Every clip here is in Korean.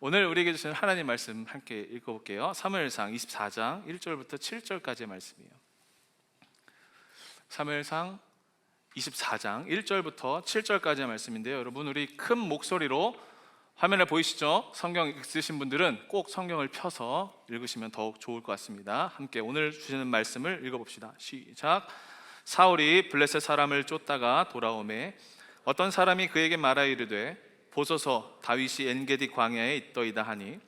오늘 우리에게 주신 하나님 말씀 함께 읽어볼게요. 사무엘상 24장 1절부터 7절까지의 말씀이에요. 사무엘상 24장 1절부터 7절까지의 말씀인데요. 여러분, 우리 큰 목소리로 화면에 보이시죠? 성경 읽으신 분들은 꼭 성경을 펴서 읽으시면 더욱 좋을 것 같습니다. 함께 오늘 주시는 말씀을 읽어봅시다. 시작. 사울이 블레셋 사람을 쫓다가 돌아오매 어떤 사람이 그에게 말하 이르되 보소서 다윗이 엔게디 광야에 있더이다 하니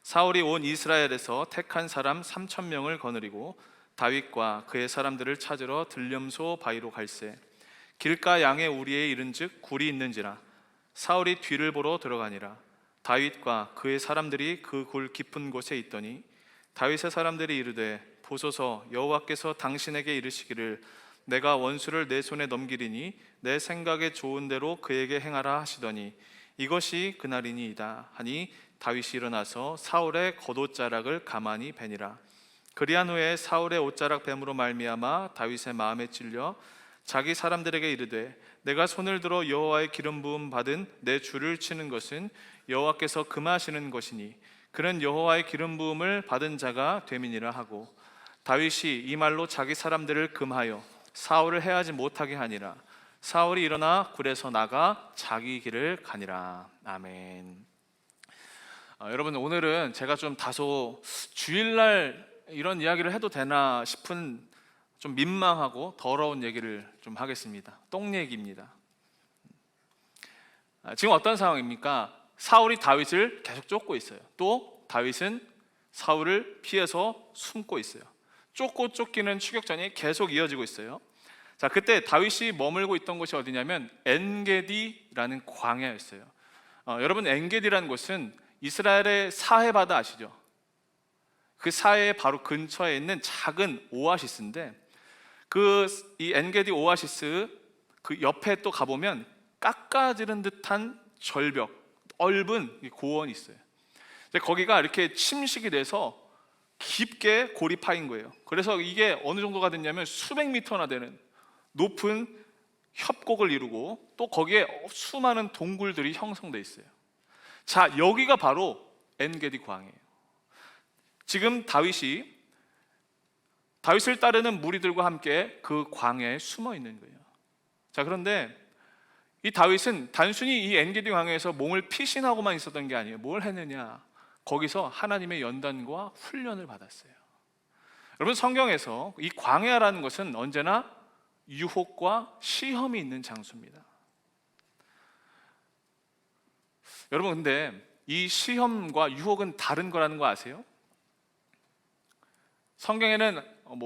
사울이 온 이스라엘에서 택한 사람 3,000명을 거느리고 다윗과 그의 사람들을 찾으러 들렴소 바위로 갈새 길가 양의 우리에 이른즉 굴이 있는지라 사울이 뒤를 보러 들어가니라. 다윗과 그의 사람들이 그 굴 깊은 곳에 있더니 다윗의 사람들이 이르되 보소서 여호와께서 당신에게 이르시기를 내가 원수를 내 손에 넘기리니 내 생각에 좋은 대로 그에게 행하라 하시더니 이것이 그날이니이다 하니 다윗이 일어나서 사울의 겉옷자락을 가만히 베니라. 그리한 후에 사울의 옷자락 뱀으로 말미암아 다윗의 마음에 찔려 자기 사람들에게 이르되 내가 손을 들어 여호와의 기름 부음 받은 내 주를 치는 것은 여호와께서 금하시는 것이니 그는 여호와의 기름 부음을 받은 자가 됨이니라 하고 다윗이 이 말로 자기 사람들을 금하여 사울을 해하지 못하게 하니라. 사울이 일어나 굴에서 나가 자기 길을 가니라. 아멘. 여러분, 오늘은 제가 좀 다소 주일날 이런 이야기를 해도 되나 싶은 좀 민망하고 더러운 얘기를 좀 하겠습니다. 똥 얘기입니다. 지금 어떤 상황입니까? 사울이 다윗을 계속 쫓고 있어요. 또 다윗은 사울을 피해서 숨고 있어요. 쫓고 쫓기는 추격전이 계속 이어지고 있어요. 자, 그때 다윗이 머물고 있던 곳이 어디냐면 엔게디라는 광야였어요. 여러분, 엔게디라는 곳은 이스라엘의 사해 바다 아시죠? 그 사해의 바로 근처에 있는 작은 오아시스인데 이 엔게디 오아시스 그 옆에 또 가보면 깎아지른 듯한 절벽, 넓은 고원이 있어요. 거기가 이렇게 침식이 돼서 깊게 골이 파인 거예요. 그래서 이게 어느 정도가 됐냐면 수백 미터나 되는 높은 협곡을 이루고 또 거기에 수많은 동굴들이 형성돼 있어요. 자, 여기가 바로 엔게디 광야예요. 지금 다윗을 따르는 무리들과 함께 그 광야에 숨어 있는 거예요. 자, 그런데 이 다윗은 단순히 이 엔게디 광야에서 몸을 피신하고만 있었던 게 아니에요. 뭘 했느냐? 거기서 하나님의 연단과 훈련을 받았어요. 여러분, 성경에서 이 광야라는 것은 언제나 유혹과 시험이 있는 장소입니다. 여러분, 근데 이 시험과 유혹은 다른 거라는 거 아세요? 성경에는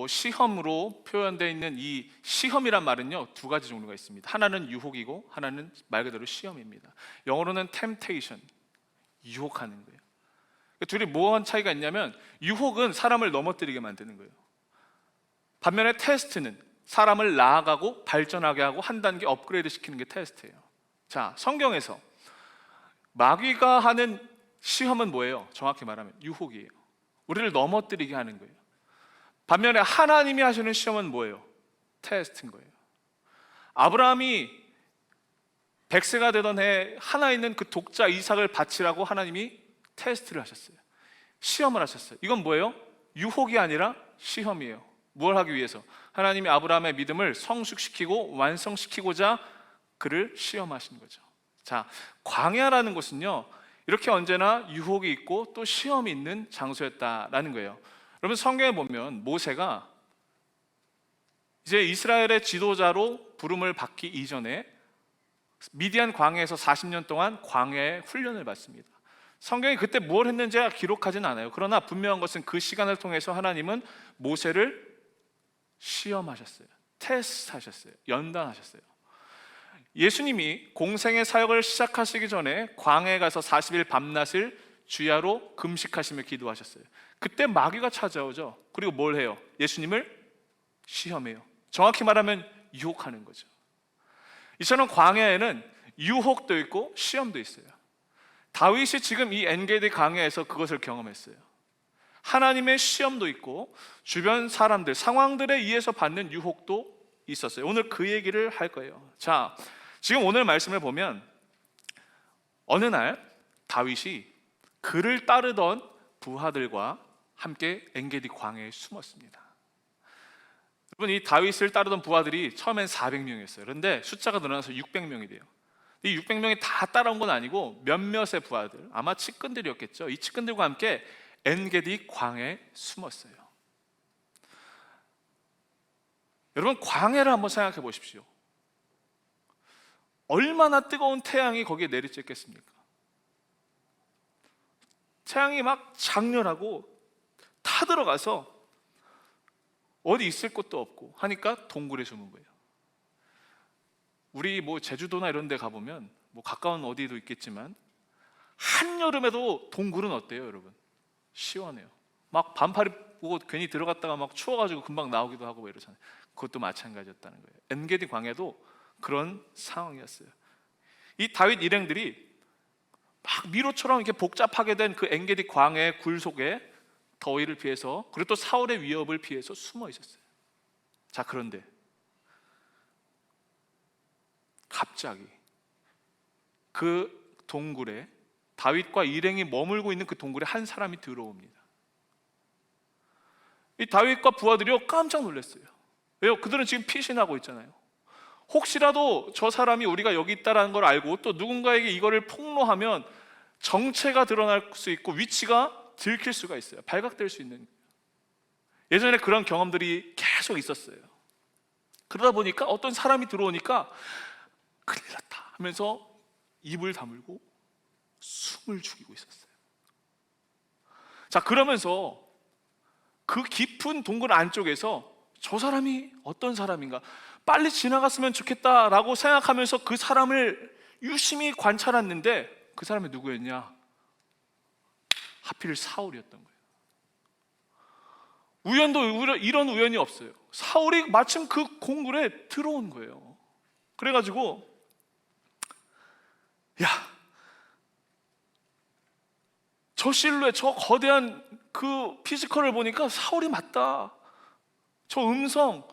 시험으로 표현되어 있는 이 시험이란 말은요, 두 가지 종류가 있습니다. 하나는 유혹이고 하나는 말 그대로 시험입니다. 영어로는 temptation, 유혹하는 거예요. 둘이 뭐한 차이가 있냐면 유혹은 사람을 넘어뜨리게 만드는 거예요. 반면에 테스트는 사람을 나아가고 발전하게 하고 한 단계 업그레이드 시키는 게 테스트예요. 자, 성경에서 마귀가 하는 시험은 뭐예요? 정확히 말하면 유혹이에요. 우리를 넘어뜨리게 하는 거예요. 반면에 하나님이 하시는 시험은 뭐예요? 테스트인 거예요. 아브라함이 100세가 되던 해 하나 있는 그 독자 이삭을 바치라고 하나님이 테스트를 하셨어요. 시험을 하셨어요. 이건 뭐예요? 유혹이 아니라 시험이에요. 뭘 하기 위해서? 하나님이 아브라함의 믿음을 성숙시키고 완성시키고자 그를 시험하신 거죠. 자, 광야라는 곳은요, 이렇게 언제나 유혹이 있고 또 시험이 있는 장소였다라는 거예요. 여러분, 성경에 보면 모세가 이제 이스라엘의 지도자로 부름을 받기 이전에 미디안 광야에서 40년 동안 광야의 훈련을 받습니다. 성경이 그때 뭘 했는지 기록하진 않아요. 그러나 분명한 것은 그 시간을 통해서 하나님은 모세를 시험하셨어요. 테스트하셨어요. 연단하셨어요. 예수님이 공생의 사역을 시작하시기 전에 광야에 가서 40일 밤낮을 주야로 금식하시며 기도하셨어요. 그때 마귀가 찾아오죠. 그리고 뭘 해요? 예수님을 시험해요. 정확히 말하면 유혹하는 거죠. 이처럼 광야에는 유혹도 있고 시험도 있어요. 다윗이 지금 이 엔게디 광야에서 그것을 경험했어요. 하나님의 시험도 있고 주변 사람들, 상황들에 의해서 받는 유혹도 있었어요. 오늘 그 얘기를 할 거예요. 자, 지금 오늘 말씀을 보면 어느 날 다윗이 그를 따르던 부하들과 함께 엔게디 광야에 숨었습니다. 여러분, 이 다윗을 따르던 부하들이 처음엔 400명이었어요. 그런데 숫자가 늘어나서 600명이 돼요. 이 600명이 다 따라온 건 아니고 몇몇의 부하들, 아마 측근들이었겠죠. 이 측근들과 함께 엔게디 광야에 숨었어요. 여러분, 광야를 한번 생각해 보십시오. 얼마나 뜨거운 태양이 거기에 내리쬐겠습니까? 태양이 막 장렬하고 타들어가서 어디 있을 곳도 없고 하니까 동굴에 숨은 거예요. 우리 뭐 제주도나 이런 데 가보면 뭐 가까운 어디도 있겠지만 한여름에도 동굴은 어때요, 여러분? 시원해요. 막 반팔 입고 괜히 들어갔다가 막 추워가지고 금방 나오기도 하고 이러잖아요. 그것도 마찬가지였다는 거예요. 엔게디 광야도 그런 상황이었어요. 이 다윗 일행들이 막 미로처럼 이렇게 복잡하게 된 그 엔게디 광야의 굴 속에 더위를 피해서, 그리고 또 사울의 위협을 피해서 숨어 있었어요. 자, 그런데 갑자기 그 동굴에, 다윗과 일행이 머물고 있는 그 동굴에 한 사람이 들어옵니다. 이 다윗과 부하들이 깜짝 놀랐어요. 왜요? 그들은 지금 피신하고 있잖아요. 혹시라도 저 사람이 우리가 여기 있다는 걸 알고 또 누군가에게 이거를 폭로하면 정체가 드러날 수 있고 위치가 들킬 수가 있어요. 발각될 수 있는. 예전에 그런 경험들이 계속 있었어요. 그러다 보니까 어떤 사람이 들어오니까 큰일 났다 하면서 입을 다물고 숨을 죽이고 있었어요. 자, 그러면서 그 깊은 동굴 안쪽에서 저 사람이 어떤 사람인가, 빨리 지나갔으면 좋겠다라고 생각하면서 그 사람을 유심히 관찰했는데 그 사람이 누구였냐? 하필 사울이었던 거예요. 우연도 이런 우연이 없어요. 사울이 마침 그 동굴에 들어온 거예요. 그래가지고 야, 저 실루엣, 저 거대한 그 피지컬을 보니까 사울이 맞다. 저 음성,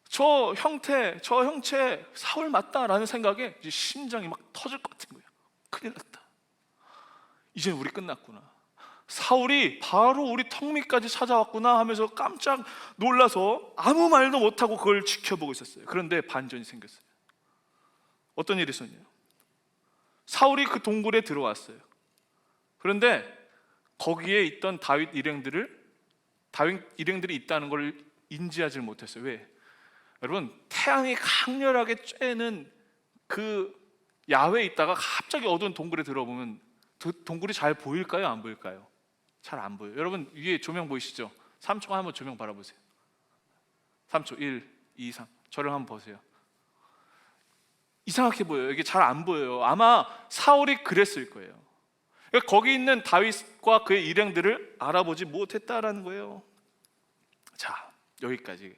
저 형태, 저 형체 사울 맞다라는 생각에 이제 심장이 막 터질 것 같은 거예요. 큰일 났다. 이제 우리 끝났구나. 사울이 바로 우리 턱 밑까지 찾아왔구나 하면서 깜짝 놀라서 아무 말도 못하고 그걸 지켜보고 있었어요. 그런데 반전이 생겼어요. 어떤 일이 있었냐? 사울이 그 동굴에 들어왔어요. 그런데 거기에 있던 다윗 일행들이 있다는 걸 인지하지 못했어요. 왜? 여러분, 태양이 강렬하게 쬐는 그 야외에 있다가 갑자기 어두운 동굴에 들어보면 그 동굴이 잘 보일까요? 안 보일까요? 잘 안 보여요. 여러분, 위에 조명 보이시죠? 3초 한번 조명 바라보세요. 3초, 1, 2, 3. 저를 한번 보세요. 이상하게 보여요. 이게 잘 안 보여요. 아마 사울이 그랬을 거예요. 그러니까 거기 있는 다윗과 그의 일행들을 알아보지 못했다라는 거예요. 자, 여기까지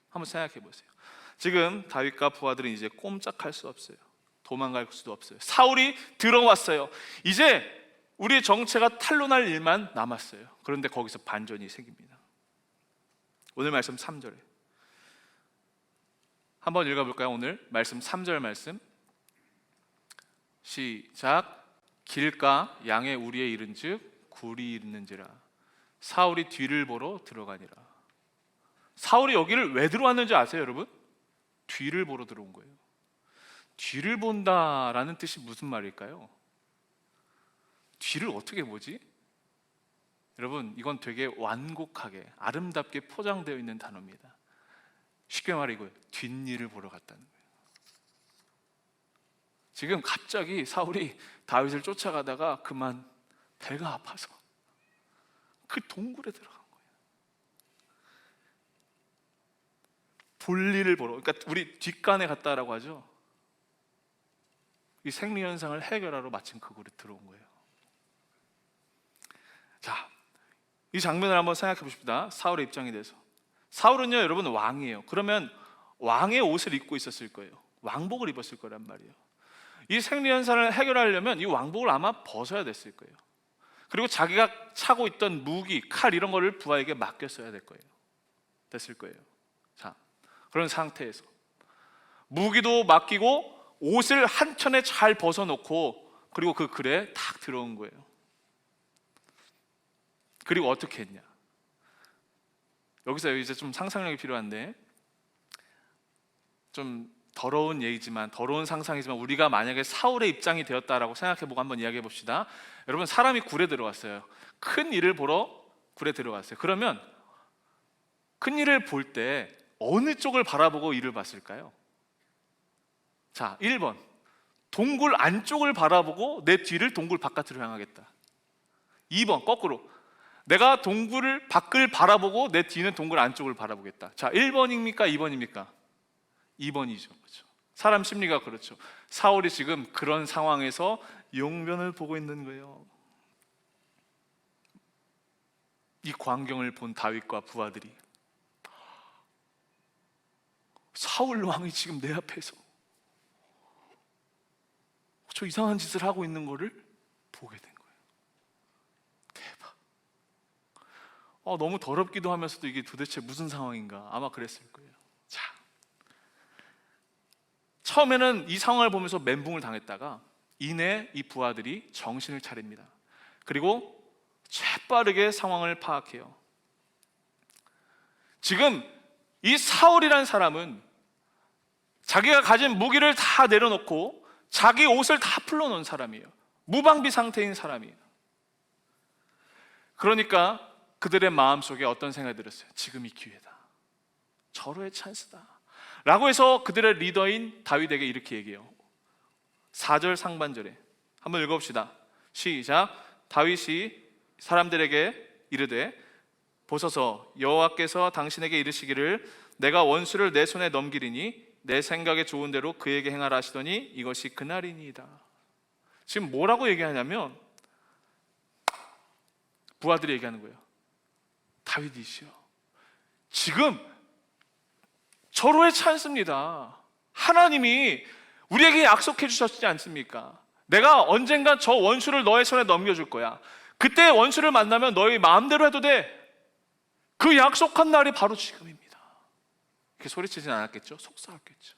한번 생각해 보세요. 지금 다윗과 부하들은 이제 꼼짝할 수 없어요. 도망갈 수도 없어요. 사울이 들어왔어요. 이제 우리의 정체가 탄로날 일만 남았어요. 그런데 거기서 반전이 생깁니다. 오늘 말씀 3절에 한번 읽어볼까요? 오늘 말씀 3절 말씀 시작. 길가 양의 우리에 이른즉 굴이 있는지라 사울이 뒤를 보러 들어가니라. 사울이 여기를 왜 들어왔는지 아세요, 여러분? 뒤를 보러 들어온 거예요. 뒤를 본다라는 뜻이 무슨 말일까요? 뒤를 어떻게 보지? 여러분, 이건 되게 완곡하게 아름답게 포장되어 있는 단어입니다. 쉽게 말해 이거예요. 뒷일을 보러 갔다는 거예요. 지금 갑자기 사울이 다윗을 쫓아가다가 그만 배가 아파서 그 동굴에 들어간 거예요. 볼일을 보러, 그러니까 우리 뒷간에 갔다라고 하죠. 이 생리현상을 해결하러 마침 그 굴에 들어온 거예요. 자, 이 장면을 한번 생각해 보십시다. 사울의 입장에 대해서. 사울은요, 여러분, 왕이에요. 그러면 왕의 옷을 입고 있었을 거예요. 왕복을 입었을 거란 말이에요. 이 생리현상을 해결하려면 이 왕복을 아마 벗어야 됐을 거예요. 그리고 자기가 차고 있던 무기, 칼 이런 거를 부하에게 맡겼어야 됐을 거예요. 자, 그런 상태에서 무기도 맡기고 옷을 한 켠에 잘 벗어놓고 그리고 그 글에 탁 들어온 거예요. 그리고 어떻게 했냐? 여기서 이제 좀 상상력이 필요한데, 좀 더러운 얘기지만, 더러운 상상이지만, 우리가 만약에 사울의 입장이 되었다라고 생각해보고 한번 이야기해 봅시다. 여러분, 사람이 굴에 들어갔어요. 큰 일을 보러 굴에 들어갔어요. 그러면 큰 일을 볼 때 어느 쪽을 바라보고 일을 봤을까요? 자, 1번, 동굴 안쪽을 바라보고 내 뒤를 동굴 바깥으로 향하겠다. 2번, 거꾸로, 내가 동굴 밖을 바라보고 내 뒤는 동굴 안쪽을 바라보겠다. 자, 1번입니까? 2번입니까? 2번이죠. 그렇죠. 사람 심리가 그렇죠. 사울이 지금 그런 상황에서 용변을 보고 있는 거예요. 이 광경을 본 다윗과 부하들이, 사울 왕이 지금 내 앞에서 저 이상한 짓을 하고 있는 거를 보게 된 거예요. 대박. 너무 더럽기도 하면서도 이게 도대체 무슨 상황인가, 아마 그랬을 거예요. 자, 처음에는 이 상황을 보면서 멘붕을 당했다가 이내 이 부하들이 정신을 차립니다. 그리고 재빠르게 상황을 파악해요. 지금 이 사울이라는 사람은 자기가 가진 무기를 다 내려놓고 자기 옷을 다 풀어놓은 사람이에요. 무방비 상태인 사람이에요. 그러니까 그들의 마음속에 어떤 생각이 들었어요? 지금이 기회다, 절호의 찬스다 라고 해서 그들의 리더인 다윗에게 이렇게 얘기해요. 4절 상반절에 한번 읽어봅시다. 시작. 다윗이 사람들에게 이르되, 보소서, 여호와께서 당신에게 이르시기를 내가 원수를 내 손에 넘기리니 내 생각에 좋은 대로 그에게 행하라 하시더니 이것이 그날이니이다. 지금 뭐라고 얘기하냐면, 부하들이 얘기하는 거예요. 다윗이시여, 지금 절호의 찬스입니다. 하나님이 우리에게 약속해 주셨지 않습니까? 내가 언젠가 저 원수를 너의 손에 넘겨줄 거야. 그때 원수를 만나면 너희 마음대로 해도 돼. 그 약속한 날이 바로 지금입니다. 이렇게 소리치진 않았겠죠? 속삭였겠죠.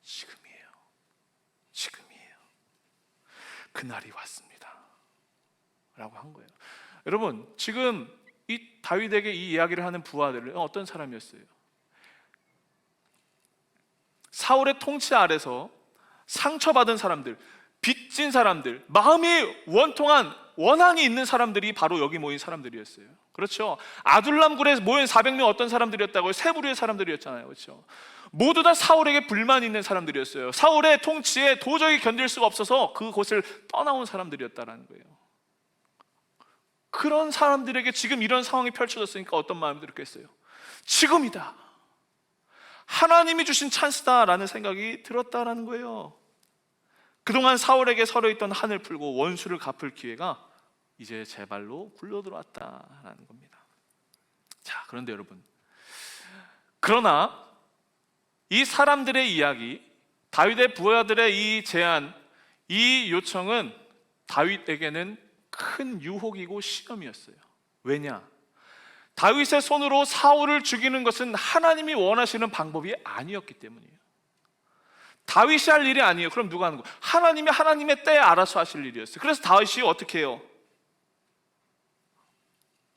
지금이에요. 지금이에요. 그날이 왔습니다 라고 한 거예요. 여러분, 지금 이 다윗에게 이 이야기를 하는 부하들은 어떤 사람이었어요? 사울의 통치 아래서 상처받은 사람들, 빚진 사람들, 마음이 원통한 원한이 있는 사람들이 바로 여기 모인 사람들이었어요. 그렇죠? 아둘람굴에 모인 400명 어떤 사람들이었다고요? 세 부류의 사람들이었잖아요. 그렇죠? 모두 다 사울에게 불만이 있는 사람들이었어요. 사울의 통치에 도저히 견딜 수가 없어서 그곳을 떠나온 사람들이었다는 거예요. 그런 사람들에게 지금 이런 상황이 펼쳐졌으니까 어떤 마음이 들었겠어요? 지금이다, 하나님이 주신 찬스다라는 생각이 들었다라는 거예요. 그동안 사울에게 서려있던 한을 풀고 원수를 갚을 기회가 이제 제 발로 굴러들어왔다라는 겁니다. 자, 그런데 여러분, 그러나 이 사람들의 이야기, 다윗의 부하들의 이 제안, 이 요청은 다윗에게는 큰 유혹이고 시험이었어요. 왜냐? 다윗의 손으로 사울을 죽이는 것은 하나님이 원하시는 방법이 아니었기 때문이에요. 다윗이 할 일이 아니에요. 그럼 누가 하는 거예요? 하나님이 하나님의 때에 알아서 하실 일이었어요. 그래서 다윗이 어떻게 해요?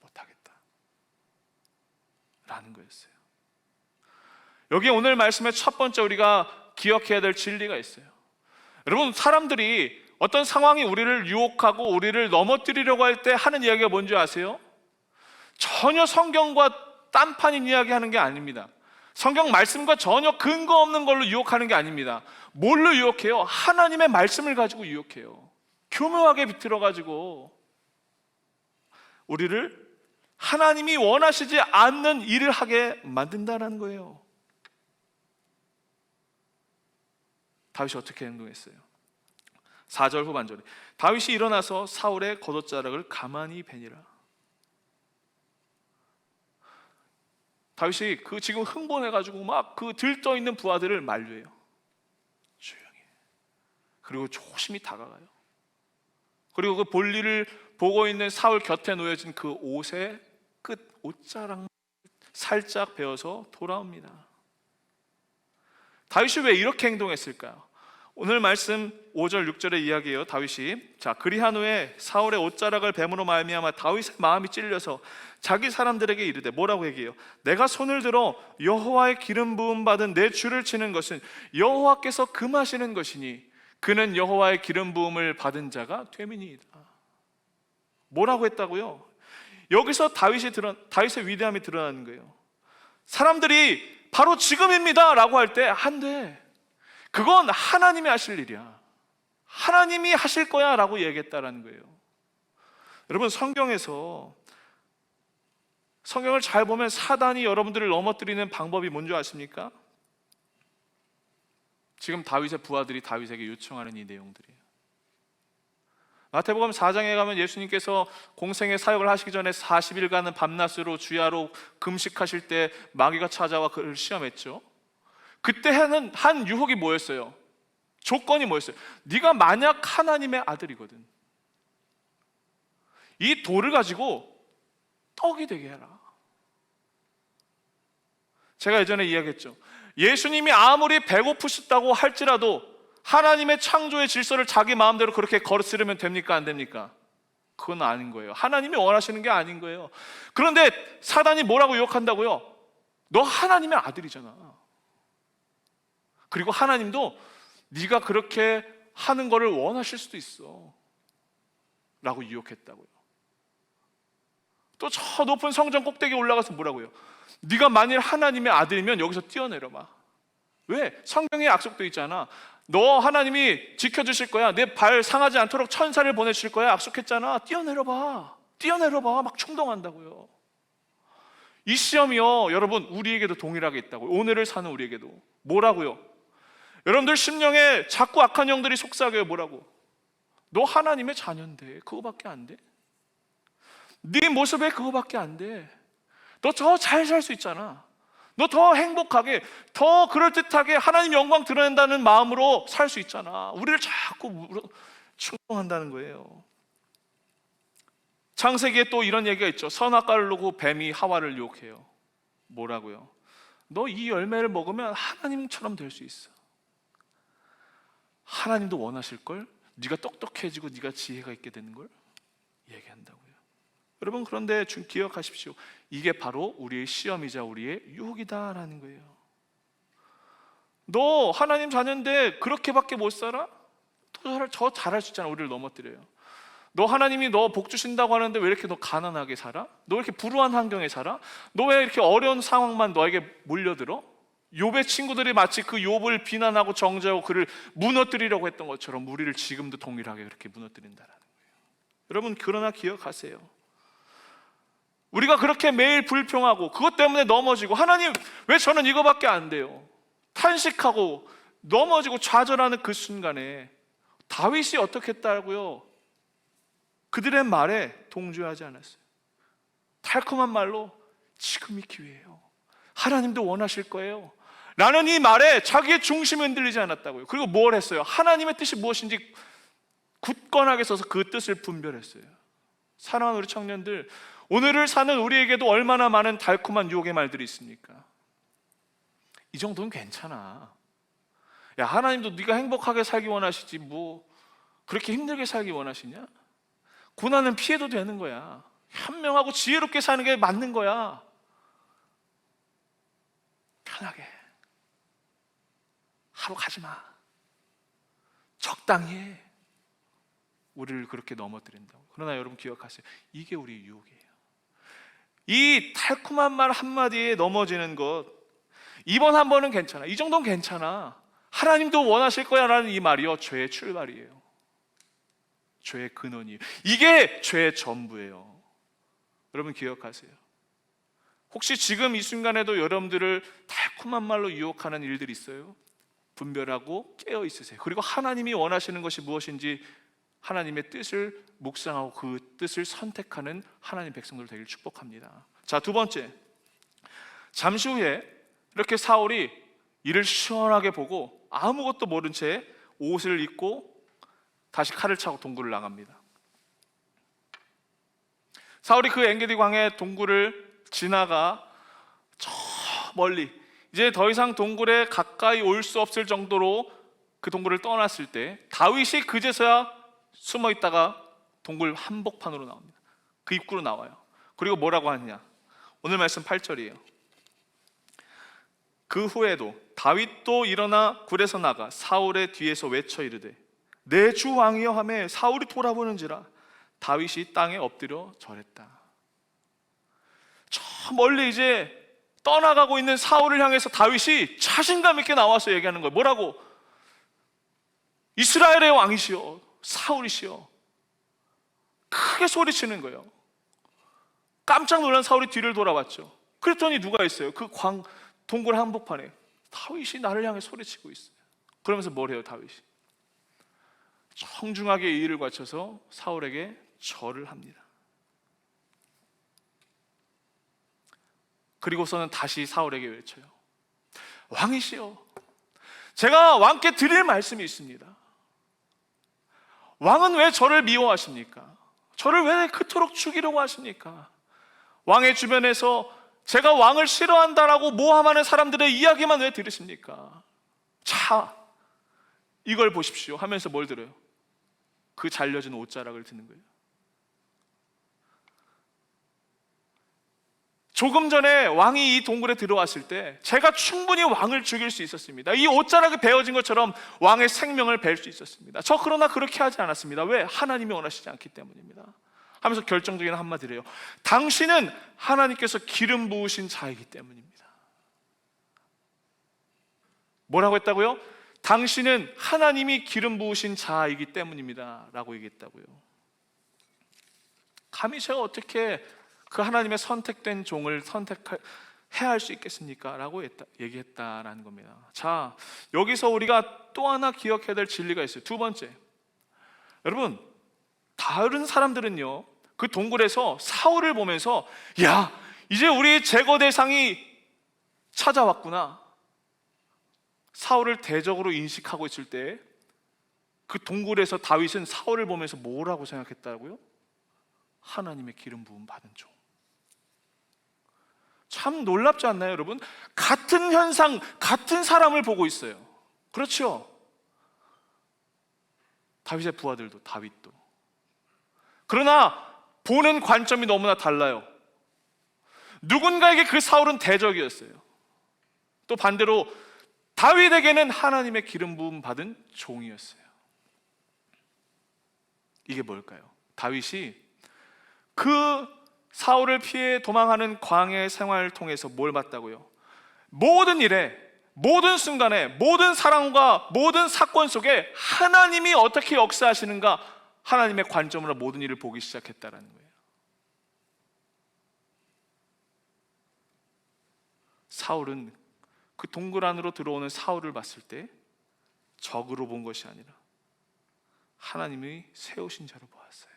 못하겠다 라는 거였어요. 여기 오늘 말씀의 첫 번째 우리가 기억해야 될 진리가 있어요. 여러분, 사람들이 어떤 상황이 우리를 유혹하고 우리를 넘어뜨리려고 할 때 하는 이야기가 뭔지 아세요? 전혀 성경과 딴판인 이야기하는 게 아닙니다. 성경 말씀과 전혀 근거 없는 걸로 유혹하는 게 아닙니다. 뭘로 유혹해요? 하나님의 말씀을 가지고 유혹해요. 교묘하게 비틀어가지고 우리를 하나님이 원하시지 않는 일을 하게 만든다는 거예요. 다윗이 어떻게 행동했어요? 4절 후반절에 다윗이 일어나서 사울의 겉옷자락을 가만히 베니라. 다윗이 지금 흥분해가지고 막 들떠 있는 부하들을 만류해요. 조용히. 그리고 조심히 다가가요. 그리고 그 볼일을 보고 있는 사울 곁에 놓여진 그 옷의 끝 옷자락 살짝 베어서 돌아옵니다. 다윗이 왜 이렇게 행동했을까요? 오늘 말씀 5절 6절의 이야기예요. 다윗이 그리한 후에 사울의 옷자락을 뱀으로 말미암아 다윗의 마음이 찔려서 자기 사람들에게 이르되 뭐라고 얘기해요? 내가 손을 들어 여호와의 기름 부음 받은 내 주를 치는 것은 여호와께서 금하시는 것이니 그는 여호와의 기름 부음을 받은 자가 됨이니이다. 뭐라고 했다고요? 여기서 다윗의 위대함이 드러나는 거예요. 사람들이 바로 지금입니다 라고 할 때 안 돼, 그건 하나님이 하실 일이야, 하나님이 하실 거야 라고 얘기했다라는 거예요. 여러분, 성경을 잘 보면 사단이 여러분들을 넘어뜨리는 방법이 뭔지 아십니까? 지금 다윗의 부하들이 다윗에게 요청하는 이 내용들이에요. 마태복음 4장에 가면 예수님께서 공생의 사역을 하시기 전에 40일간은 밤낮으로 주야로 금식하실 때 마귀가 찾아와 그를 시험했죠. 그때 한 유혹이 뭐였어요? 조건이 뭐였어요? 네가 만약 하나님의 아들이거든, 이 돌을 가지고 떡이 되게 해라. 제가 예전에 이야기했죠. 예수님이 아무리 배고프셨다고 할지라도 하나님의 창조의 질서를 자기 마음대로 그렇게 거스르면 됩니까? 안 됩니까? 그건 아닌 거예요. 하나님이 원하시는 게 아닌 거예요. 그런데 사단이 뭐라고 유혹한다고요? 너 하나님의 아들이잖아. 그리고 하나님도 네가 그렇게 하는 거를 원하실 수도 있어 라고 유혹했다고요. 또 저 높은 성전 꼭대기에 올라가서 뭐라고요? 네가 만일 하나님의 아들이면 여기서 뛰어내려봐. 왜? 성경에 약속도 있잖아. 너 하나님이 지켜주실 거야, 내 발 상하지 않도록 천사를 보내실 거야 약속했잖아. 뛰어내려봐, 뛰어내려봐. 막 충동한다고요. 이 시험이요, 여러분, 우리에게도 동일하게 있다고요. 오늘을 사는 우리에게도. 뭐라고요? 여러분들 심령에 자꾸 악한 영들이 속삭여요. 뭐라고? 너 하나님의 자녀인데 그거밖에 안 돼? 네 모습에 그거밖에 안 돼. 너 더 잘 살 수 있잖아. 너 더 행복하게, 더 그럴듯하게 하나님 영광 드러낸다는 마음으로 살 수 있잖아. 우리를 자꾸 충동한다는 거예요. 창세기에 또 이런 얘기가 있죠. 선악과를 놓고 뱀이 하와를 유혹해요. 뭐라고요? 너 이 열매를 먹으면 하나님처럼 될 수 있어. 하나님도 원하실걸? 네가 똑똑해지고 네가 지혜가 있게 되는 걸 얘기한다고요. 여러분, 그런데 기억하십시오. 이게 바로 우리의 시험이자 우리의 유혹이다라는 거예요. 너 하나님 자녀인데 그렇게밖에 못 살아? 더 잘할 수 있잖아. 우리를 넘어뜨려요. 너 하나님이 너 복 주신다고 하는데 왜 이렇게 너 가난하게 살아? 너 왜 이렇게 불우한 환경에 살아? 너 왜 이렇게 어려운 상황만 너에게 몰려들어? 욥의 친구들이 마치 그 욥을 비난하고 정죄하고 그를 무너뜨리려고 했던 것처럼 우리를 지금도 동일하게 그렇게 무너뜨린다는 거예요. 여러분, 그러나 기억하세요. 우리가 그렇게 매일 불평하고 그것 때문에 넘어지고 하나님 왜 저는 이거밖에 안 돼요? 탄식하고 넘어지고 좌절하는 그 순간에 다윗이 어떻게 했다고요? 그들의 말에 동조하지 않았어요. 달콤한 말로 지금이 기회예요, 하나님도 원하실 거예요 라는 이 말에 자기의 중심이 흔들리지 않았다고요. 그리고 뭘 했어요? 하나님의 뜻이 무엇인지 굳건하게 서서 그 뜻을 분별했어요. 사랑하는 우리 청년들, 오늘을 사는 우리에게도 얼마나 많은 달콤한 유혹의 말들이 있습니까? 이 정도는 괜찮아. 야, 하나님도 네가 행복하게 살기 원하시지 뭐 그렇게 힘들게 살기 원하시냐? 고난은 피해도 되는 거야. 현명하고 지혜롭게 사는 게 맞는 거야. 편하게 하루 가지 마. 적당히 해. 우리를 그렇게 넘어뜨린다고. 그러나 여러분 기억하세요. 이게 우리의 유혹이에요. 이 달콤한 말 한마디에 넘어지는 것, 이번 한 번은 괜찮아, 이 정도는 괜찮아, 하나님도 원하실 거야 라는 이 말이요, 죄의 출발이에요. 죄의 근원이에요. 이게 죄의 전부예요. 여러분 기억하세요. 혹시 지금 이 순간에도 여러분들을 달콤한 말로 유혹하는 일들이 있어요? 분별하고 깨어 있으세요. 그리고 하나님이 원하시는 것이 무엇인지 하나님의 뜻을 묵상하고 그 뜻을 선택하는 하나님 백성들 되기를 축복합니다. 자, 두 번째, 잠시 후에 이렇게 사울이 이를 시원하게 보고 아무것도 모른 채 옷을 입고 다시 칼을 차고 동굴을 나갑니다. 사울이 그 엔게디 광야 동굴을 지나가 저 멀리, 이제 더 이상 동굴에 가까이 올 수 없을 정도로 그 동굴을 떠났을 때 다윗이 그제서야 숨어 있다가 동굴 한복판으로 나옵니다. 그 입구로 나와요. 그리고 뭐라고 하느냐, 오늘 말씀 8절이에요. 그 후에도 다윗도 일어나 굴에서 나가 사울의 뒤에서 외쳐 이르되 내 주 왕이여 하매 사울이 돌아보는지라 다윗이 땅에 엎드려 절했다. 저 멀리 이제 떠나가고 있는 사울을 향해서 다윗이 자신감 있게 나와서 얘기하는 거예요. 뭐라고? 이스라엘의 왕이시여 사울이시여. 크게 소리치는 거예요. 깜짝 놀란 사울이 뒤를 돌아봤죠. 그랬더니 누가 있어요? 그 동굴 한복판에 다윗이 나를 향해 소리치고 있어요. 그러면서 뭘 해요? 다윗이 정중하게 예의를 갖춰서 사울에게 절을 합니다. 그리고서는 다시 사울에게 외쳐요. 왕이시여, 제가 왕께 드릴 말씀이 있습니다. 왕은 왜 저를 미워하십니까? 저를 왜 그토록 죽이려고 하십니까? 왕의 주변에서 제가 왕을 싫어한다라고 모함하는 사람들의 이야기만 왜 들으십니까? 자, 이걸 보십시오 하면서 뭘 들어요? 그 잘려진 옷자락을 드는 거예요. 조금 전에 왕이 이 동굴에 들어왔을 때 제가 충분히 왕을 죽일 수 있었습니다. 이 옷자락이 베어진 것처럼 왕의 생명을 벨 수 있었습니다. 저 그러나 그렇게 하지 않았습니다. 왜? 하나님이 원하시지 않기 때문입니다 하면서 결정적인 한마디를 해요. 당신은 하나님께서 기름 부으신 자이기 때문입니다. 뭐라고 했다고요? 당신은 하나님이 기름 부으신 자이기 때문입니다 라고 얘기했다고요. 감히 제가 어떻게 그 하나님의 선택된 종을 선택해야 할 수 있겠습니까? 라고 얘기했다라는 겁니다. 자, 여기서 우리가 또 하나 기억해야 될 진리가 있어요. 두 번째, 여러분, 다른 사람들은요 그 동굴에서 사울을 보면서 야, 이제 우리 제거 대상이 찾아왔구나, 사울을 대적으로 인식하고 있을 때 그 동굴에서 다윗은 사울을 보면서 뭐라고 생각했다고요? 하나님의 기름 부음 받은 종. 참 놀랍지 않나요, 여러분? 같은 현상, 같은 사람을 보고 있어요. 그렇죠? 다윗의 부하들도, 다윗도. 그러나 보는 관점이 너무나 달라요. 누군가에게 그 사울은 대적이었어요. 또 반대로 다윗에게는 하나님의 기름 부음 받은 종이었어요. 이게 뭘까요? 다윗이 그 사울을 피해 도망하는 광야의 생활을 통해서 뭘 봤다고요? 모든 일에, 모든 순간에, 모든 사랑과 모든 사건 속에 하나님이 어떻게 역사하시는가, 하나님의 관점으로 모든 일을 보기 시작했다는 거예요. 사울은 그 동굴 안으로 들어오는 사울을 봤을 때 적으로 본 것이 아니라 하나님이 세우신 자로 보았어요.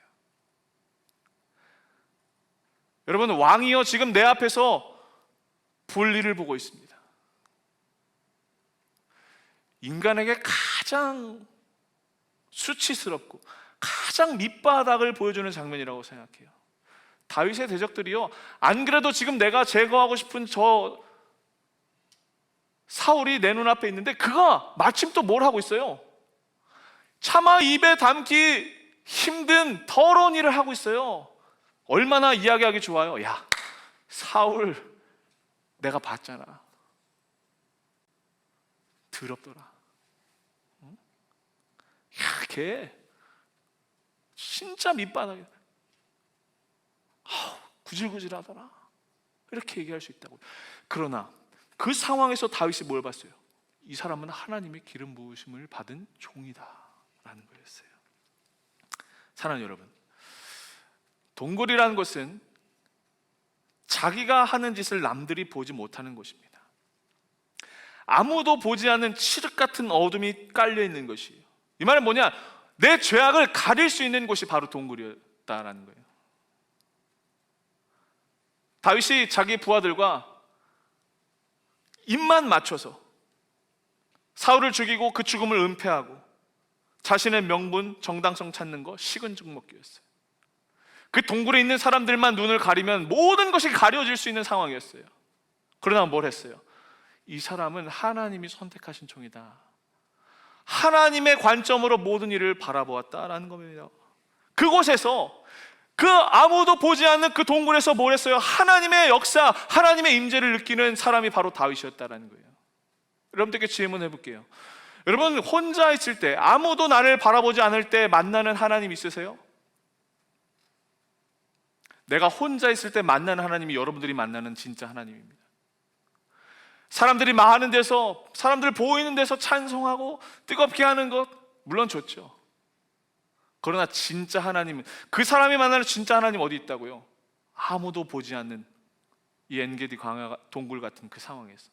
여러분, 왕이여 지금 내 앞에서 볼일을 보고 있습니다. 인간에게 가장 수치스럽고 가장 밑바닥을 보여주는 장면이라고 생각해요. 다윗의 대적들이요, 안 그래도 지금 내가 제거하고 싶은 저 사울이 내 눈앞에 있는데 그가 마침 또 뭘 하고 있어요? 차마 입에 담기 힘든 더러운 일을 하고 있어요. 얼마나 이야기하기 좋아요. 야, 사울 내가 봤잖아. 더럽더라. 응? 야, 걔 진짜 밑바닥이야. 구질구질하더라. 이렇게 얘기할 수 있다고. 그러나 그 상황에서 다윗이 뭘 봤어요? 이 사람은 하나님의 기름 부으심을 받은 종이다 라는 거였어요. 사랑하는 여러분, 동굴이라는 것은 자기가 하는 짓을 남들이 보지 못하는 곳입니다. 아무도 보지 않는 칠흑 같은 어둠이 깔려 있는 것이에요. 이 말은 뭐냐? 내 죄악을 가릴 수 있는 곳이 바로 동굴이었다라는 거예요. 다윗이 자기 부하들과 입만 맞춰서 사울을 죽이고 그 죽음을 은폐하고 자신의 명분, 정당성 찾는 거 식은 죽 먹기였어요. 그 동굴에 있는 사람들만 눈을 가리면 모든 것이 가려질 수 있는 상황이었어요. 그러나 뭘 했어요? 이 사람은 하나님이 선택하신 종이다. 하나님의 관점으로 모든 일을 바라보았다라는 겁니다. 그곳에서 그 아무도 보지 않는 그 동굴에서 뭘 했어요? 하나님의 역사, 하나님의 임재를 느끼는 사람이 바로 다윗이었다라는 거예요. 여러분들께 질문해 볼게요. 여러분, 혼자 있을 때, 아무도 나를 바라보지 않을 때 만나는 하나님 있으세요? 내가 혼자 있을 때 만나는 하나님이 여러분들이 만나는 진짜 하나님입니다. 사람들이 많은 데서, 사람들 보이는 데서 찬송하고 뜨겁게 하는 것 물론 좋죠. 그러나 진짜 하나님은, 그 사람이 만나는 진짜 하나님 어디 있다고요? 아무도 보지 않는 이 엔게디 광야 동굴 같은 그 상황에서.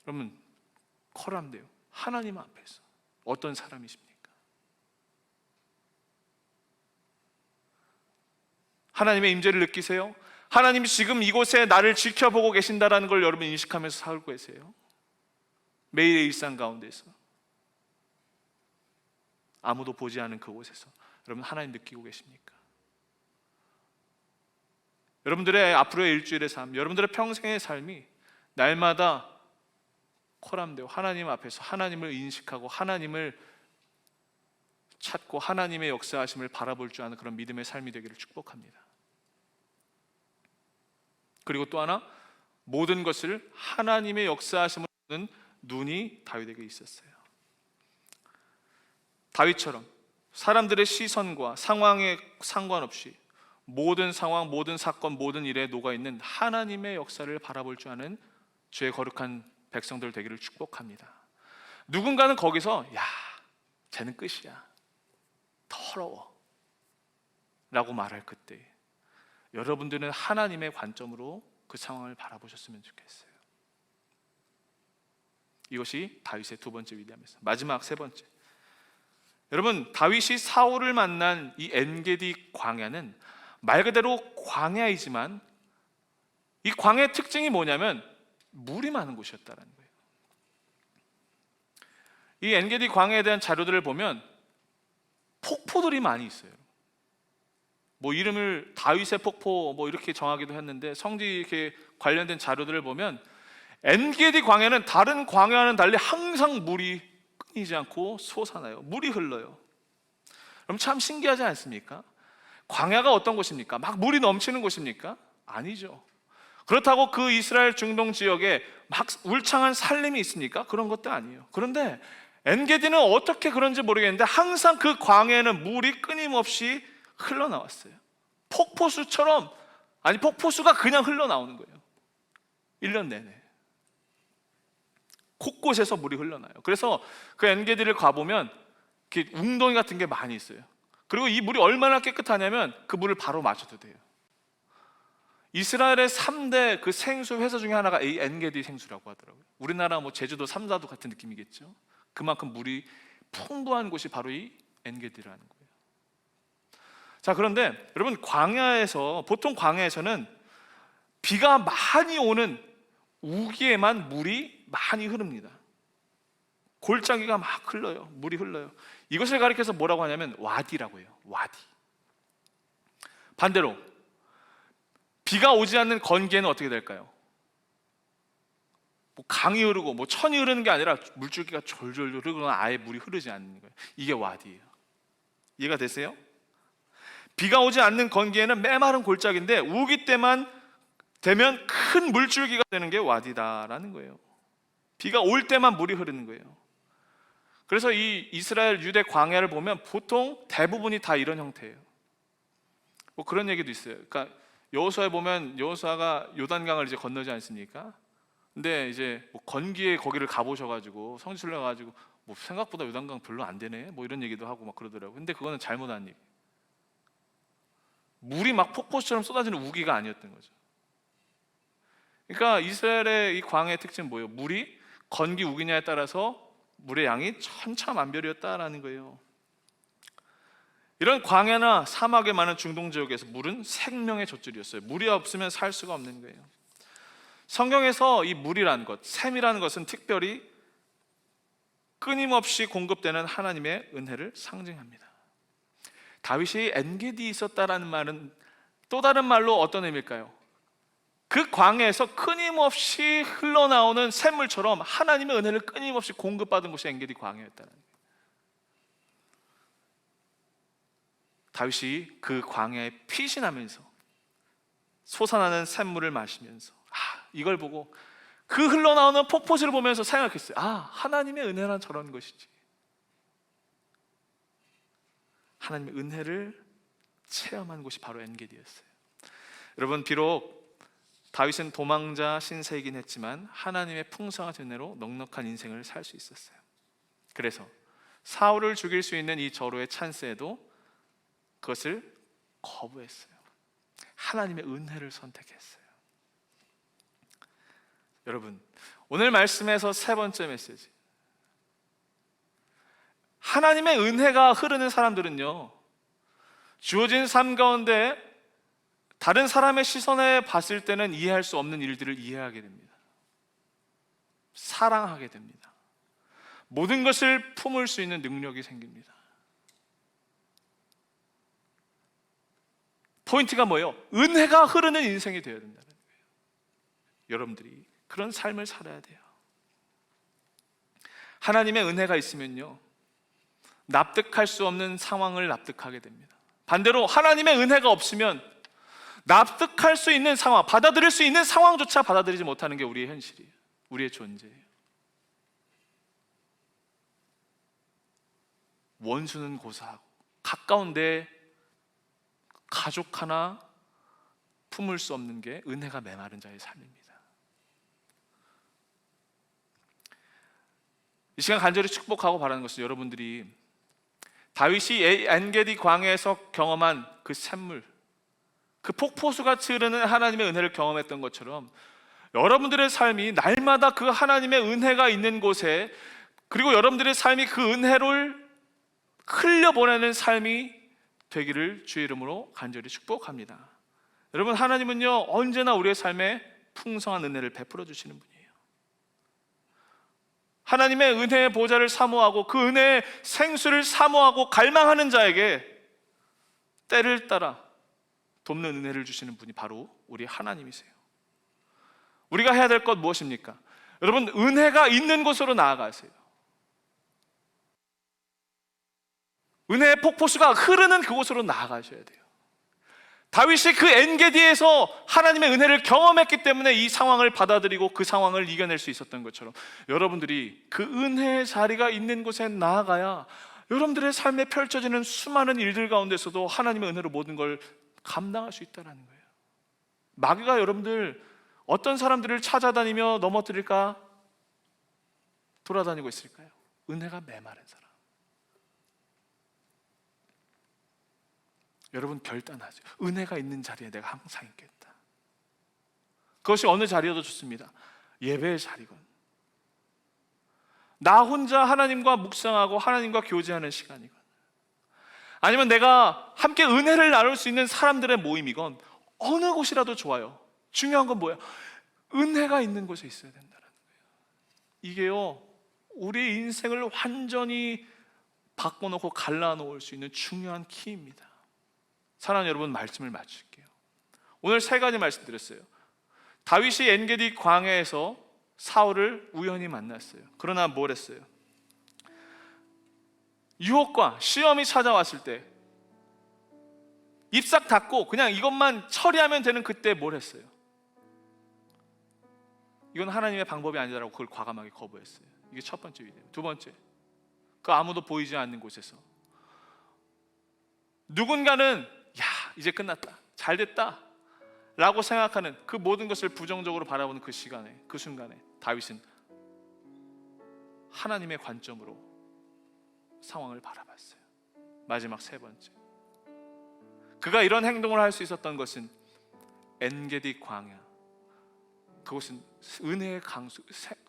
여러분, 콜한데요, 하나님 앞에서 어떤 사람이십니까? 하나님의 임재를 느끼세요? 하나님이 지금 이곳에 나를 지켜보고 계신다는 걸 여러분 인식하면서 살고 계세요? 매일의 일상 가운데서 아무도 보지 않은 그곳에서 여러분 하나님 느끼고 계십니까? 여러분들의 앞으로의 일주일의 삶, 여러분들의 평생의 삶이 날마다 코람되어 하나님 앞에서 하나님을 인식하고 하나님을 찾고 하나님의 역사하심을 바라볼 줄 아는 그런 믿음의 삶이 되기를 축복합니다. 그리고 또 하나, 모든 것을 하나님의 역사하심을 보는 눈이 다윗에게 있었어요. 다윗처럼 사람들의 시선과 상황에 상관없이 모든 상황, 모든 사건, 모든 일에 녹아있는 하나님의 역사를 바라볼 줄 아는 주의 거룩한 백성들 되기를 축복합니다. 누군가는 거기서 야, 쟤는 끝이야, 더러워 라고 말할 그때 여러분들은 하나님의 관점으로 그 상황을 바라보셨으면 좋겠어요. 이것이 다윗의 두 번째 위대함이었어요. 마지막 세 번째, 여러분, 다윗이 사울을 만난 이 엔게디 광야는 말 그대로 광야이지만 이 광야의 특징이 뭐냐면 물이 많은 곳이었다는 거예요. 이 엔게디 광야에 대한 자료들을 보면 폭포들이 많이 있어요. 뭐 이름을 다윗의 폭포 뭐 이렇게 정하기도 했는데, 성지 이렇게 관련된 자료들을 보면 엔게디 광야는 다른 광야와는 달리 항상 물이 끊이지 않고 솟아나요. 물이 흘러요. 그럼 참 신기하지 않습니까? 광야가 어떤 곳입니까? 막 물이 넘치는 곳입니까? 아니죠. 그렇다고 그 이스라엘 중동 지역에 막 울창한 산림이 있습니까? 그런 것도 아니에요. 그런데 엔게디는 어떻게 그런지 모르겠는데 항상 그 광야에는 물이 끊임없이 흘러나왔어요. 폭포수처럼, 아니 폭포수가 그냥 흘러나오는 거예요. 1년 내내 곳곳에서 물이 흘러나요. 그래서 그 엔게디를 가보면 이렇게 웅덩이 같은 게 많이 있어요. 그리고 이 물이 얼마나 깨끗하냐면 그 물을 바로 마셔도 돼요. 이스라엘의 3대 그 생수 회사 중에 하나가 이 엔게디 생수라고 하더라고요. 우리나라 뭐 제주도 삼사도 같은 느낌이겠죠. 그만큼 물이 풍부한 곳이 바로 이 엔게디라는 거예요. 자, 그런데 여러분, 광야에서, 보통 광야에서는 비가 많이 오는 우기에만 물이 많이 흐릅니다. 골짜기가 막 흘러요. 물이 흘러요. 이것을 가리켜서 뭐라고 하냐면 와디라고 해요. 와디. 반대로 비가 오지 않는 건기에는 어떻게 될까요? 뭐 강이 흐르고 뭐 천이 흐르는 게 아니라 물줄기가 졸졸 흐르거나 아예 물이 흐르지 않는 거예요. 이게 와디예요. 이해가 되세요? 비가 오지 않는 건기에는 메마른 골짜기인데 우기 때만 되면 큰 물줄기가 되는 게 와디다라는 거예요. 비가 올 때만 물이 흐르는 거예요. 그래서 이 이스라엘 유대 광야를 보면 보통 대부분이 다 이런 형태예요. 뭐 그런 얘기도 있어요. 그러니까 여호수아에 보면 여호수아가 요단강을 이제 건너지 않습니까? 근데 이제 뭐 건기에 거기를 가보셔가지고 성지순례 가지고 뭐 생각보다 요단강 별로 안 되네, 뭐 이런 얘기도 하고 막 그러더라고요. 근데 그거는 잘못한 얘기. 물이 막 폭포수처럼 쏟아지는 우기가 아니었던 거죠. 그러니까 이스라엘의 이 광야의 특징은 뭐예요? 물이 건기 우기냐에 따라서 물의 양이 천차만별이었다라는 거예요. 이런 광야나 사막에 많은 중동 지역에서 물은 생명의 젖줄이었어요. 물이 없으면 살 수가 없는 거예요. 성경에서 이 물이라는 것, 샘이라는 것은 특별히 끊임없이 공급되는 하나님의 은혜를 상징합니다. 다윗이 엔게디 있었다라는 말은 또 다른 말로 어떤 의미일까요? 그 광야에서 끊임없이 흘러나오는 샘물처럼 하나님의 은혜를 끊임없이 공급받은 곳이 엔게디 광야였다는 거예요. 다윗이 그 광야에 피신하면서 솟아나는 샘물을 마시면서 이걸 보고 그 흘러나오는 폭포수를 보면서 생각했어요. 하나님의 은혜란 저런 것이지. 하나님의 은혜를 체험한 곳이 바로 엔게디였어요. 여러분, 비록 다윗은 도망자 신세이긴 했지만 하나님의 풍성한 은혜로 넉넉한 인생을 살 수 있었어요. 그래서 사울을 죽일 수 있는 이 저로의 찬스에도 그것을 거부했어요. 하나님의 은혜를 선택했어요. 여러분, 오늘 말씀에서 세 번째 메시지, 하나님의 은혜가 흐르는 사람들은요, 주어진 삶 가운데 다른 사람의 시선에 봤을 때는 이해할 수 없는 일들을 이해하게 됩니다. 사랑하게 됩니다. 모든 것을 품을 수 있는 능력이 생깁니다. 포인트가 뭐예요? 은혜가 흐르는 인생이 되어야 된다는 거예요. 여러분들이 그런 삶을 살아야 돼요. 하나님의 은혜가 있으면요, 납득할 수 없는 상황을 납득하게 됩니다. 반대로 하나님의 은혜가 없으면 납득할 수 있는 상황, 받아들일 수 있는 상황조차 받아들이지 못하는 게 우리의 현실이에요. 우리의 존재예요. 원수는 고사하고 가까운데 가족 하나 품을 수 없는 게 은혜가 메마른 자의 삶입니다. 이 시간 간절히 축복하고 바라는 것은 여러분들이 다윗이 엔게디 광야에서 경험한 그 샘물, 그 폭포수같이 흐르는 하나님의 은혜를 경험했던 것처럼 여러분들의 삶이 날마다 그 하나님의 은혜가 있는 곳에, 그리고 여러분들의 삶이 그 은혜를 흘려보내는 삶이 되기를 주의 이름으로 간절히 축복합니다. 여러분, 하나님은요, 언제나 우리의 삶에 풍성한 은혜를 베풀어 주시는 분이에요. 하나님의 은혜의 보좌를 사모하고 그 은혜의 생수를 사모하고 갈망하는 자에게 때를 따라 돕는 은혜를 주시는 분이 바로 우리 하나님이세요. 우리가 해야 될 것 무엇입니까? 여러분, 은혜가 있는 곳으로 나아가세요. 은혜의 폭포수가 흐르는 그곳으로 나아가셔야 돼요. 다윗이 그 엔게디에서 하나님의 은혜를 경험했기 때문에 이 상황을 받아들이고 그 상황을 이겨낼 수 있었던 것처럼 여러분들이 그 은혜의 자리가 있는 곳에 나아가야 여러분들의 삶에 펼쳐지는 수많은 일들 가운데서도 하나님의 은혜로 모든 걸 감당할 수 있다는 거예요. 마귀가 여러분들 어떤 사람들을 찾아다니며 넘어뜨릴까 돌아다니고 있을까요? 은혜가 메마른 사람. 여러분, 결단하죠. 은혜가 있는 자리에 내가 항상 있겠다. 그것이 어느 자리여도 좋습니다. 예배의 자리건, 나 혼자 하나님과 묵상하고 하나님과 교제하는 시간이건, 아니면 내가 함께 은혜를 나눌 수 있는 사람들의 모임이건, 어느 곳이라도 좋아요. 중요한 건 뭐예요? 은혜가 있는 곳에 있어야 된다는 거예요. 이게요, 우리의 인생을 완전히 바꿔놓고 갈라놓을 수 있는 중요한 키입니다. 사랑하는 여러분, 말씀을 마칠게요. 오늘 세 가지 말씀드렸어요. 다윗이 엔게디 광야에서 사울을 우연히 만났어요. 그러나 뭘 했어요? 유혹과 시험이 찾아왔을 때 입싹 닫고 그냥 이것만 처리하면 되는 그때 뭘 했어요? 이건 하나님의 방법이 아니라고 그걸 과감하게 거부했어요. 이게 첫 번째 위대요. 두 번째, 그 아무도 보이지 않는 곳에서 누군가는 이제 끝났다, 잘 됐다 라고 생각하는 그 모든 것을 부정적으로 바라보는 그 시간에, 그 순간에 다윗은 하나님의 관점으로 상황을 바라봤어요. 마지막 세 번째, 그가 이런 행동을 할 수 있었던 것은 엔게디 광야, 그곳은 은혜의 강수,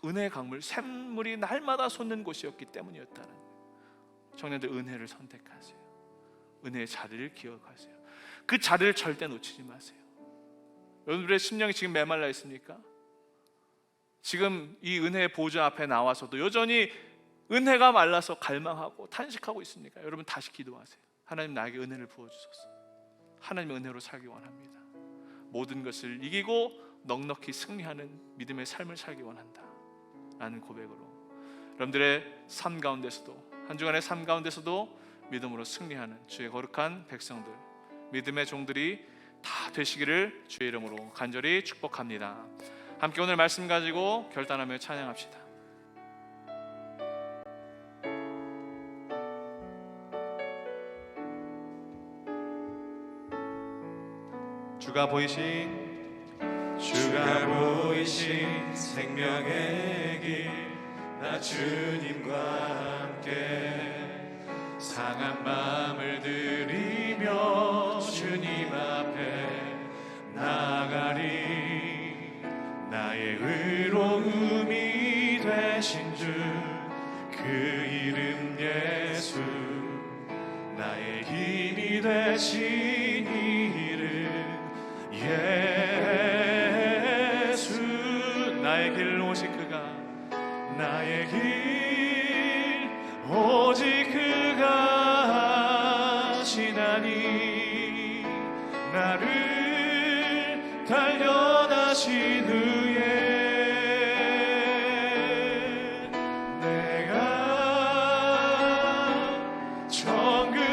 은혜의 강물, 샘물이 날마다 솟는 곳이었기 때문이었다는 거예요. 청년들, 은혜를 선택하세요. 은혜의 자리를 기억하세요. 그 자리를 절대 놓치지 마세요. 여러분들의 심령이 지금 메말라 있습니까? 지금 이 은혜의 보좌 앞에 나와서도 여전히 은혜가 말라서 갈망하고 탄식하고 있습니까? 여러분, 다시 기도하세요. 하나님, 나에게 은혜를 부어주소서. 하나님의 은혜로 살기 원합니다. 모든 것을 이기고 넉넉히 승리하는 믿음의 삶을 살기 원한다 라는 고백으로 여러분들의 삶 가운데서도, 한 주간의 삶 가운데서도 믿음으로 승리하는 주의 거룩한 백성들, 믿음의 종들이 다 되시기를 주의 이름으로 간절히 축복합니다. 함께 오늘 말씀 가지고 결단하며 찬양합시다. 주가 보이신 생명의 길, 나 주님과 함께 상한 마음을 들이며 주님 앞에 나가리. 나의 의로움이 되신 주, 그 이름 예수, 나의 힘이 되신 이름 예수. 나의 길 오직 그가, 나의 길 오직 그가 하시나니. 나를 단련하신 후에 내가 정금같이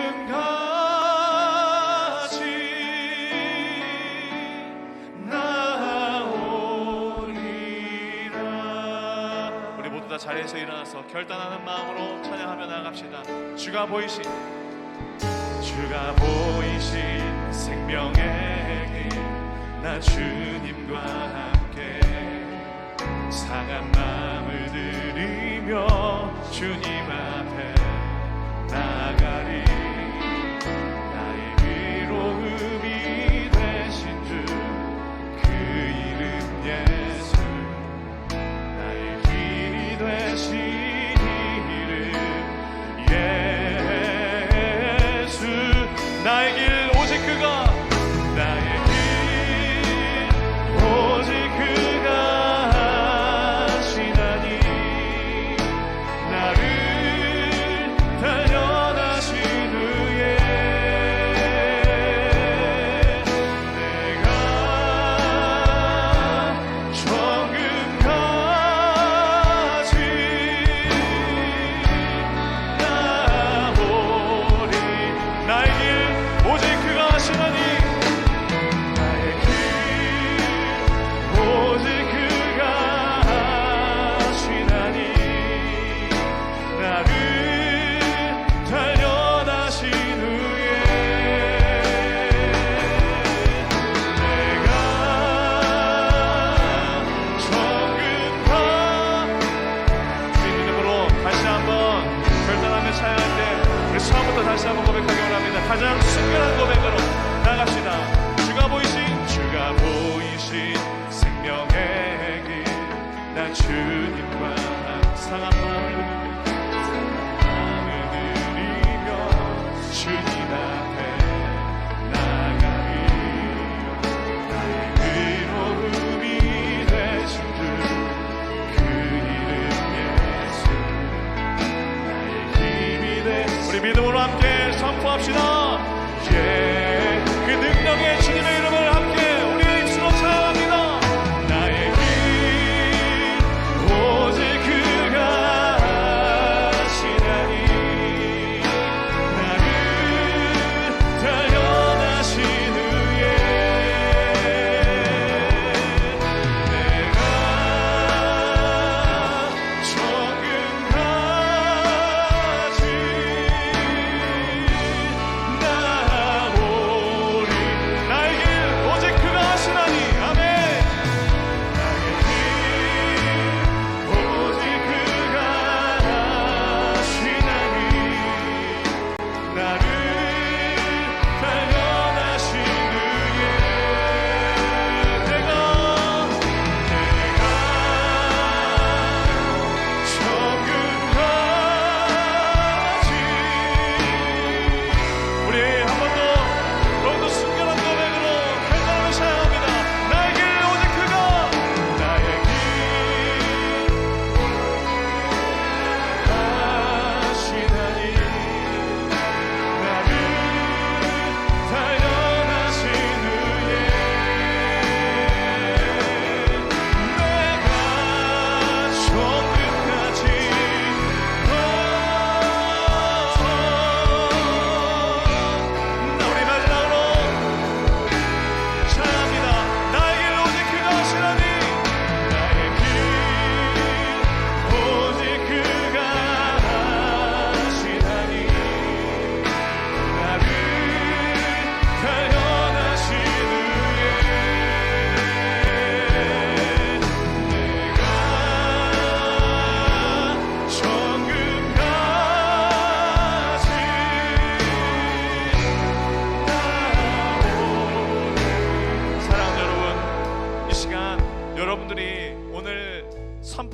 나오리라. 우리 모두 다 자리에서 일어나서 결단하는 마음으로 찬양하며 나아갑시다. 주가 보이신 생명의 길, 나 주님과 함께 상한 마음을 들이며 주님 앞에 나가리. 나의 위로움이 되신 주, 그 이름 예수, 나의 힘이 되신 이름 예수. 나의 길 오직 그가, 나의 길 오직 그가 하시나니. 나를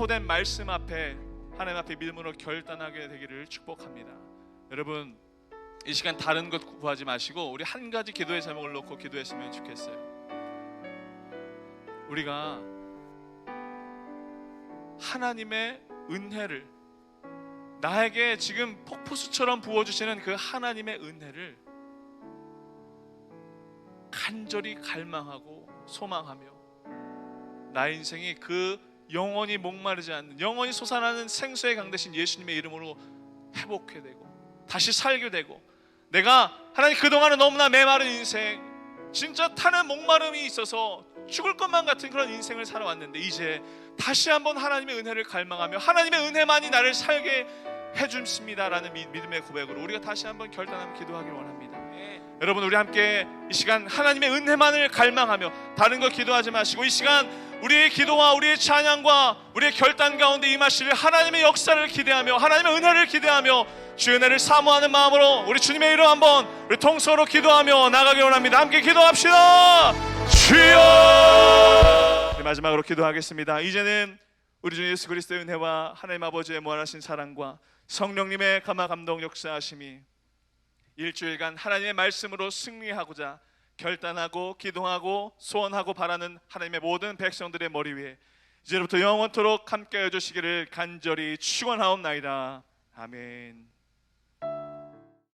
선포된 말씀 앞에 하나님 앞에 믿음으로 결단하게 되기를 축복합니다. 여러분, 이 시간 다른 것 구하지 마시고 우리 한 가지 기도의 제목을 놓고 기도했으면 좋겠어요. 우리가 하나님의 은혜를, 나에게 지금 폭포수처럼 부어주시는 그 하나님의 은혜를 간절히 갈망하고 소망하며 나의 인생이 그 영원히 목마르지 않는, 영원히 솟아나는 생수의 강 대신 예수님의 이름으로 회복해 되고 다시 살게 되고, 내가 하나님 그동안은 너무나 메마른 인생, 진짜 타는 목마름이 있어서 죽을 것만 같은 그런 인생을 살아왔는데 이제 다시 한번 하나님의 은혜를 갈망하며 하나님의 은혜만이 나를 살게 해줍니다라는 믿음의 고백으로 우리가 다시 한번 결단하며 기도하길 원합니다. 여러분, 우리 함께 이 시간 하나님의 은혜만을 갈망하며 다른 거 기도하지 마시고 이 시간 우리의 기도와 우리의 찬양과 우리의 결단 가운데 임하실 하나님의 역사를 기대하며 하나님의 은혜를 기대하며 주의 은혜를 사모하는 마음으로 우리 주님의 이름 한번 우리 통성으로 기도하며 나가길 원합니다. 함께 기도합시다. 주여! 마지막으로 기도하겠습니다. 이제는 우리 주 예수 그리스도의 은혜와 하나님 아버지의 무한하신 사랑과 성령님의 감화 감동 역사하심이 일주일간 하나님의 말씀으로 승리하고자 결단하고 기도하고 소원하고 바라는 하나님의 모든 백성들의 머리 위에 이제부터 영원토록 함께 해주시기를 간절히 축원하옵나이다. 아멘.